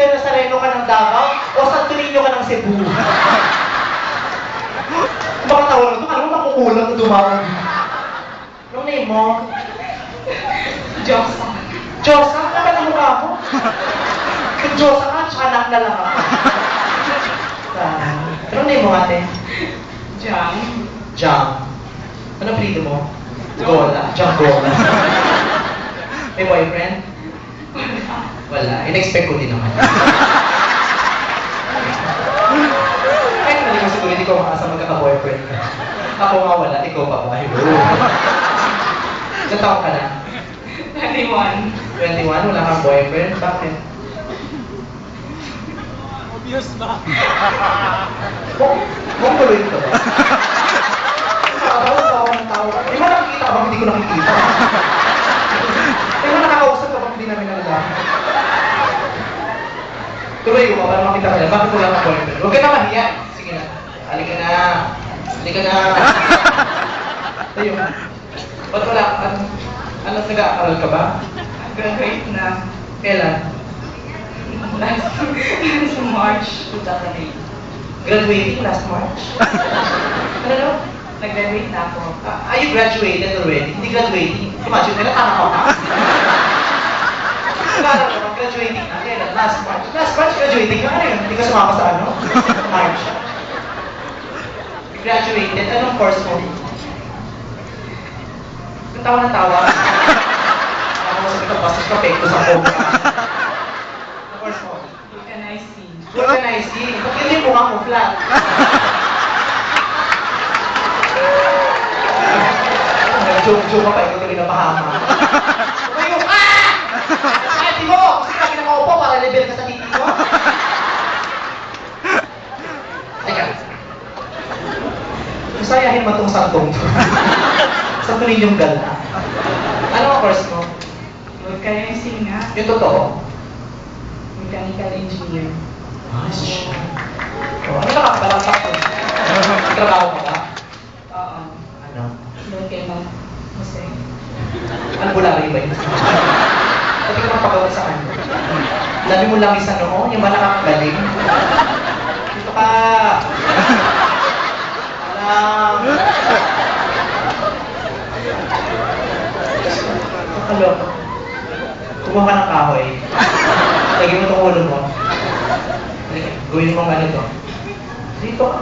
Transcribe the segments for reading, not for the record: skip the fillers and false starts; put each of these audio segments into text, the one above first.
Rizal Nazareno ka ng Davao o Santo Niño ka ng Cebu? Baka tawa na ito, alam mo makukulang na dumawag. Anong name mo? Josa. Josa? Ano ang mukha mo? Kung Josa ka, tsaka anak na lang ako. Anong name mo ate? Jam. Jam. Anong prito mo? Gola. Jam Gola. May boyfriend? Wala. In-expect ko din naman. Kahit mali ko siguro hindi ko makasa magkaka-boyfriend ka. Ako nga wala, ikaw pa ba? Ilan taon ka na? 21. 21? Wala kang boyfriend? Bakit? Obvious ba? Huwag tuloy ito ba? Nakatawa ng tao. Di ba nakikita ka ba? Hindi ko nakikita. Di ba nakakausap ka ba? Hindi namin nalala. Tuloy ko ba? Para makita ka na. Bakit wala kang boyfriend? Huwag ka na mahiya. Sige na. Halika na. Halika na. Tayo. Ba't wala? Ano, nag-aaral ka ba? Graduate na. Kailan? Last March 2008. Graduating last March? Ano? Nag-graduate na ako. Are you graduated already? Hindi graduating. Imagine, kailan tama ka pa? Kailan ka graduating na? Kailan? Last March. Last March, graduating ka na yun. Hindi ka sumama sa ano? March. Graduated. Anong course mo? Tawa na tawa. Ako mo sabi ka, bastos ka, pekto sa phone ka. Anong course mo? Organizing. Organizing. Ba't yun yung mukha mo flat? Nag-joke-joke ka pa, ikaw tuloy na pahama. Tumayo! Ah! Ate mo! Kasi kami nakaupo para level ka sa titi mo. Teka. Masayahin mo itong santong to. Santo Niñong gala. Ano ang course mo? Organizing na. Yung totoo? Mechanical engineer. Nice. Oh, ano nakakabalakpak ko? Trabaho mo ba? Oo. Ano? Doon kay Ma'am Jose. Albularyo ba yun? Pati ka magpagawa sa kanya. Labi mo lang isa noo, yung ba nakakagaling? Dito ka! Alam! Nakaloko. Kumuha ka ng kahoy. Lagyan mo itong ulo mo. Gawin mo ano to. Dito ka.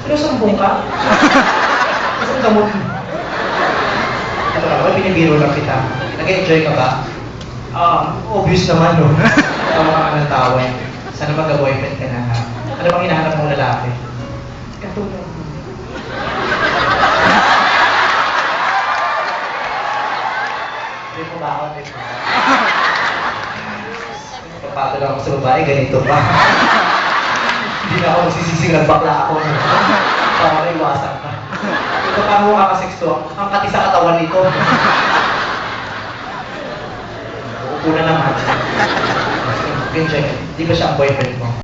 Sinusumbong ka? Kasi ang gamot mo. Ano ka ba? Binibiro lang kita. Nag-enjoy ka ba? Obvious naman, no? Tawa ka ng tawa. Sana magka-boyfriend ka na, ha? Ano bang hinahanap mong lalaki? Katulad mo. Hindi mo ba ako? Papatol lang ako sa babae, ganito pa. Hindi na ako magsisising ng bakla ako. Para maiwasan ka. Ito pa mo kakaseksto, ang kati sa katawan nito. Uupo na naman. Enjoy. Di ba siya ang boyfriend mo?